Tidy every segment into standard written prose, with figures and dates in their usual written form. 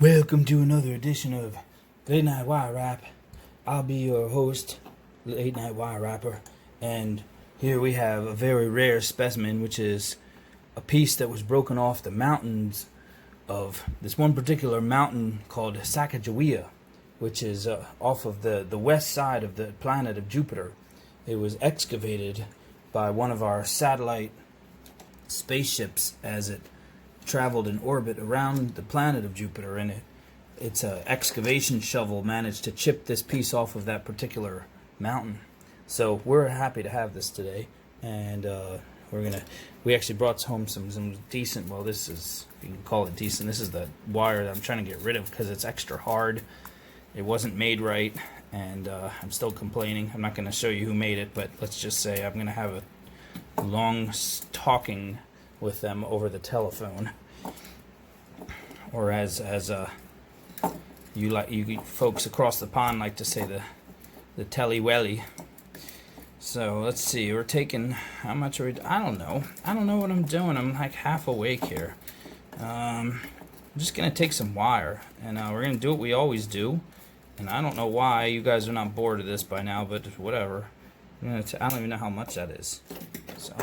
Welcome to another edition of Late Night Wire Rap. I'll be your host, Late Night Wire Rapper, and here we have a very rare specimen, which is a piece that was broken off the mountains of this one particular mountain called Sacagawea, which is off of the west side of the planet of Jupiter. It was excavated by one of our satellite spaceships as it traveled in orbit around the planet of Jupiter, and its excavation shovel managed to chip this piece off of that particular mountain. So we're happy to have this today, and we actually brought home some decent, well, this is, if you can call it decent, this is the wire that I'm trying to get rid of because it's extra hard. It wasn't made right, and I'm still complaining. I'm not going to show you who made it, but let's just say I'm going to have a long talking with them over the telephone, or as you folks across the pond like to say, the telly-welly. So let's see, we're taking, how much are we, I don't know what I'm doing. I'm like half awake here. I'm just gonna take some wire, and we're gonna do what we always do, and I don't know why you guys are not bored of this by now, but whatever. I don't even know how much that is, so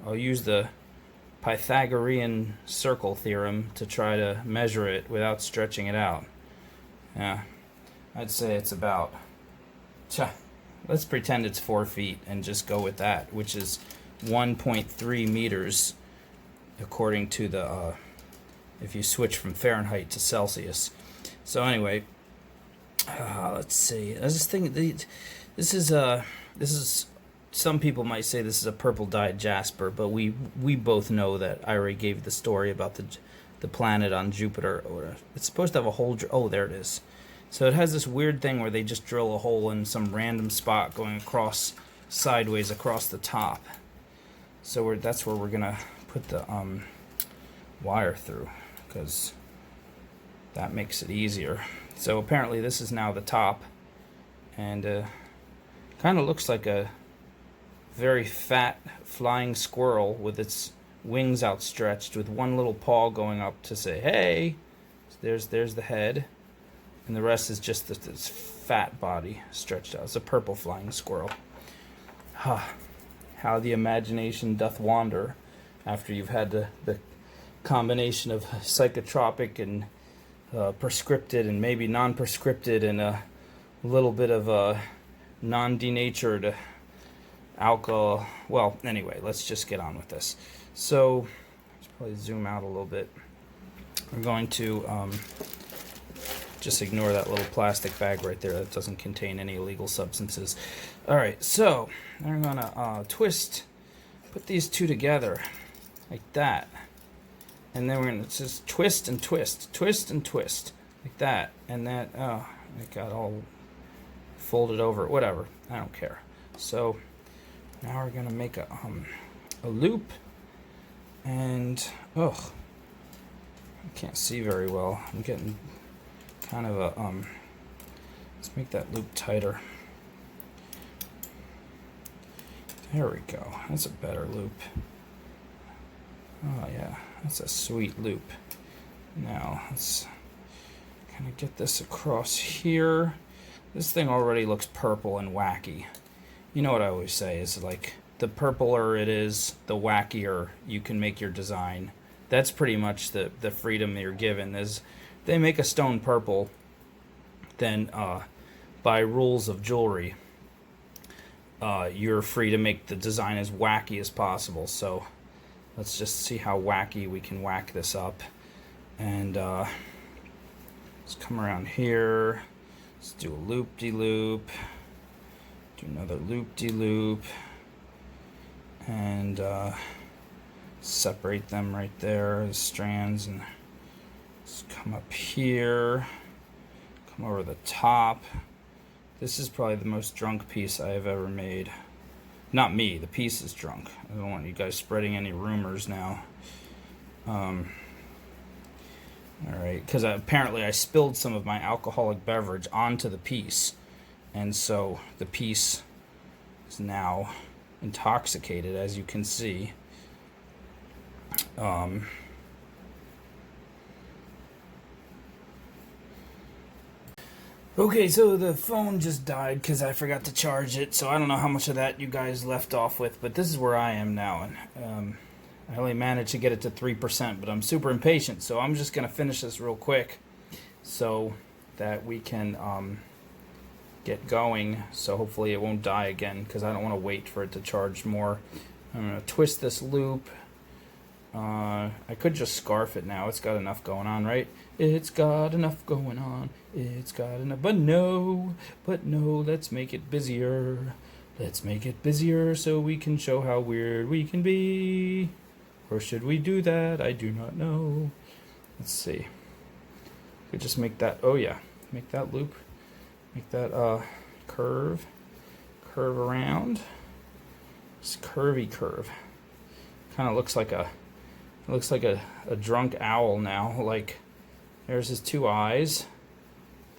I'll use the Pythagorean circle theorem to try to measure it without stretching it out. Yeah, I'd say it's about, let's pretend it's 4 feet and just go with that, which is 1.3 meters according to the, if you switch from Fahrenheit to Celsius. So anyway, let's see. I was just thinking, this is some people might say this is a purple dyed jasper, but we both know that I already gave the story about the planet on Jupiter. It's supposed to have a hole. Oh, there it is. So it has this weird thing where they just drill a hole in some random spot going across sideways across the top. So that's where we're gonna put the wire through, because that makes it easier. So apparently this is now the top, and kind of looks like a very fat flying squirrel with its wings outstretched with one little paw going up to say hey. There's the head, and the rest is just this fat body stretched out. It's a purple flying squirrel. How the imagination doth wander after you've had the combination of psychotropic and prescripted and maybe non-prescripted and a little bit of non-denatured alcohol. Well, anyway, let's just get on with this. So let's probably zoom out a little bit. We're going to just ignore that little plastic bag right there. That doesn't contain any illegal substances. Alright, so I'm gonna put these two together like that, and then we're gonna just twist and twist like that, and that, oh, it got all folded over, whatever, I don't care. So now we're gonna make a loop, and I can't see very well. I'm getting kind of a let's make that loop tighter. There we go. That's a better loop. Oh yeah, that's a sweet loop. Now let's kind of get this across here. This thing already looks purple and wacky. You know what I always say is, like, the purpler it is, the wackier you can make your design. That's pretty much the freedom you're given. Is they make a stone purple, then by rules of jewelry, you're free to make the design as wacky as possible. So let's just see how wacky we can whack this up. And let's come around here. Let's do a loop-de-loop. Do another loop-de-loop, and separate them right there as strands, and let's come up here, come over the top. This is probably the most drunk piece I have ever made. Not me, the piece is drunk. I don't want you guys spreading any rumors now. Alright, because apparently I spilled some of my alcoholic beverage onto the piece, and so the piece is now intoxicated, as you can see. Okay, so the phone just died because I forgot to charge it, so I don't know how much of that you guys left off with, but this is where I am now, and I only managed to get it to 3%, but I'm super impatient, so I'm just going to finish this real quick so that we can get going, so hopefully it won't die again, because I don't want to wait for it to charge more. I'm going to twist this loop. I could just scarf it now. It's got enough going on, right? It's got enough going on. It's got enough. But no, let's make it busier. Let's make it busier so we can show how weird we can be. Or should we do that? I do not know. Let's see. We could just make that, oh yeah, make that loop. Make that curve around. This curvy curve. Kind of looks like a drunk owl now. Like, there's his two eyes.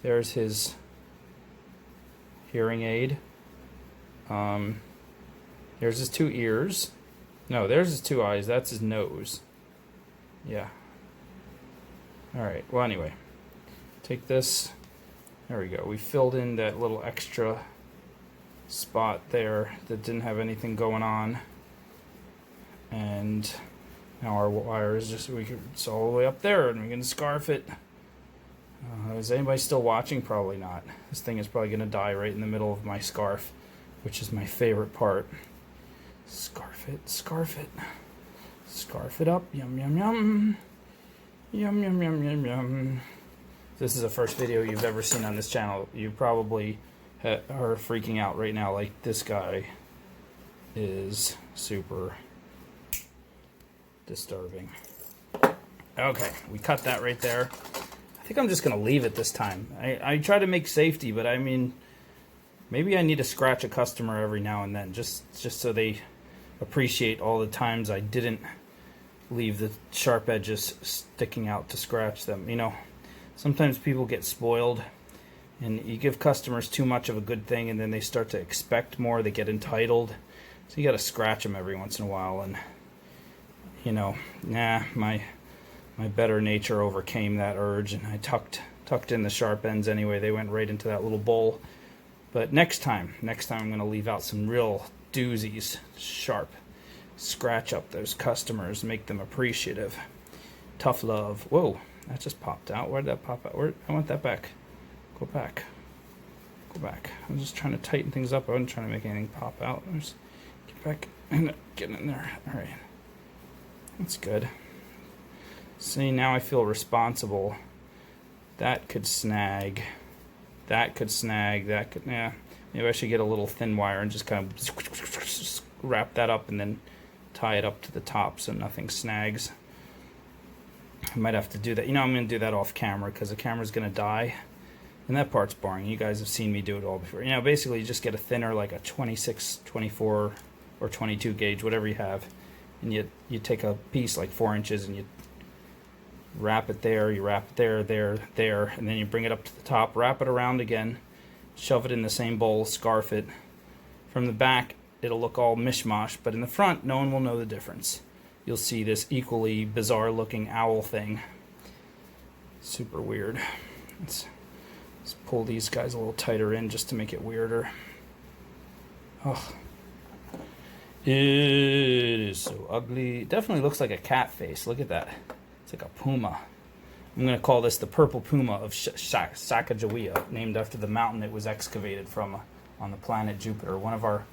There's his hearing aid. There's his two ears. No, there's his two eyes. That's his nose. Yeah. Alright, well anyway. Take this. There we go. We filled in that little extra spot there that didn't have anything going on. And now our wire is just, it's all the way up there, and we can scarf it. Is anybody still watching? Probably not. This thing is probably going to die right in the middle of my scarf, which is my favorite part. Scarf it, scarf it. Scarf it up. Yum, yum, yum. Yum, yum, yum, yum, yum. If this is the first video you've ever seen on this channel, you probably are freaking out right now, like, this guy is super disturbing. Okay, we cut that right there. I think I'm just going to leave it this time. I try to make safety, but I mean, maybe I need to scratch a customer every now and then, just so they appreciate all the times I didn't leave the sharp edges sticking out to scratch them. You know, sometimes people get spoiled, and you give customers too much of a good thing, and then they start to expect more. They get entitled. So you got to scratch them every once in a while, and you know, my better nature overcame that urge, and I tucked in the sharp ends anyway. They went right into that little bowl. But next time I'm going to leave out some real doozies, sharp. Scratch up those customers, make them appreciative. Tough love. Whoa, that just popped out. Where did that pop out? I want that back. Go back. Go back. I'm just trying to tighten things up. I wasn't trying to make anything pop out. Just get back and get in there. All right. That's good. See, now I feel responsible. That could snag. That could snag. That could, yeah. Maybe I should get a little thin wire and just kind of wrap that up and then tie it up to the top so nothing snags. I might have to do that. You know, I'm going to do that off camera because the camera's going to die. And that part's boring. You guys have seen me do it all before. You know, basically you just get a thinner, like a 26, 24, or 22 gauge, whatever you have. And you take a piece like 4 inches and you wrap it there, you wrap it there, and then you bring it up to the top, wrap it around again, shove it in the same bowl, scarf it. From the back, it'll look all mishmash, but in the front, no one will know the difference. You'll see this equally bizarre looking owl thing. Super weird. Let's pull these guys a little tighter in just to make it weirder. Oh. It is so ugly. It definitely looks like a cat face. Look at that. It's like a puma. I'm going to call this the purple puma of Sacagawea, named after the mountain it was excavated from on the planet Jupiter, one of our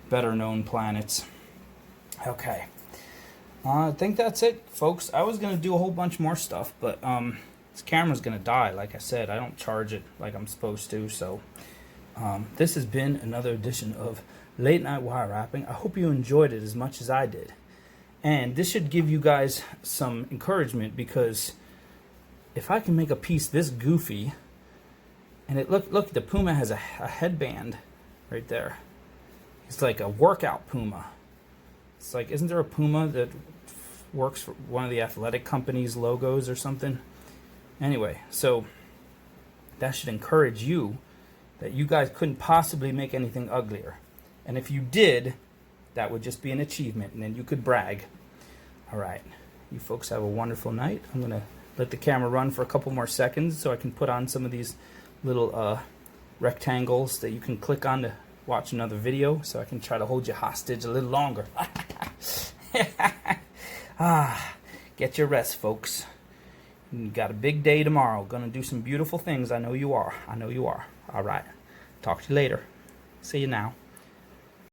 better known planets. Okay. I think that's it, folks. I was going to do a whole bunch more stuff, but this camera's going to die. Like I said, I don't charge it like I'm supposed to, so this has been another edition of Late Night Wire Wrapping. I hope you enjoyed it as much as I did. And this should give you guys some encouragement, because if I can make a piece this goofy, and it look, the puma has a headband right there. It's like a workout puma. It's like, isn't there a puma that works for one of the athletic companies' logos or something? Anyway, so that should encourage you that you guys couldn't possibly make anything uglier. And if you did, that would just be an achievement, and then you could brag. All right. You folks have a wonderful night. I'm going to let the camera run for a couple more seconds so I can put on some of these little rectangles that you can click on to watch another video, so I can try to hold you hostage a little longer. Get your rest, folks. You got a big day tomorrow. Gonna do some beautiful things. I know you are. I know you are. All right. Talk to you later. See you now.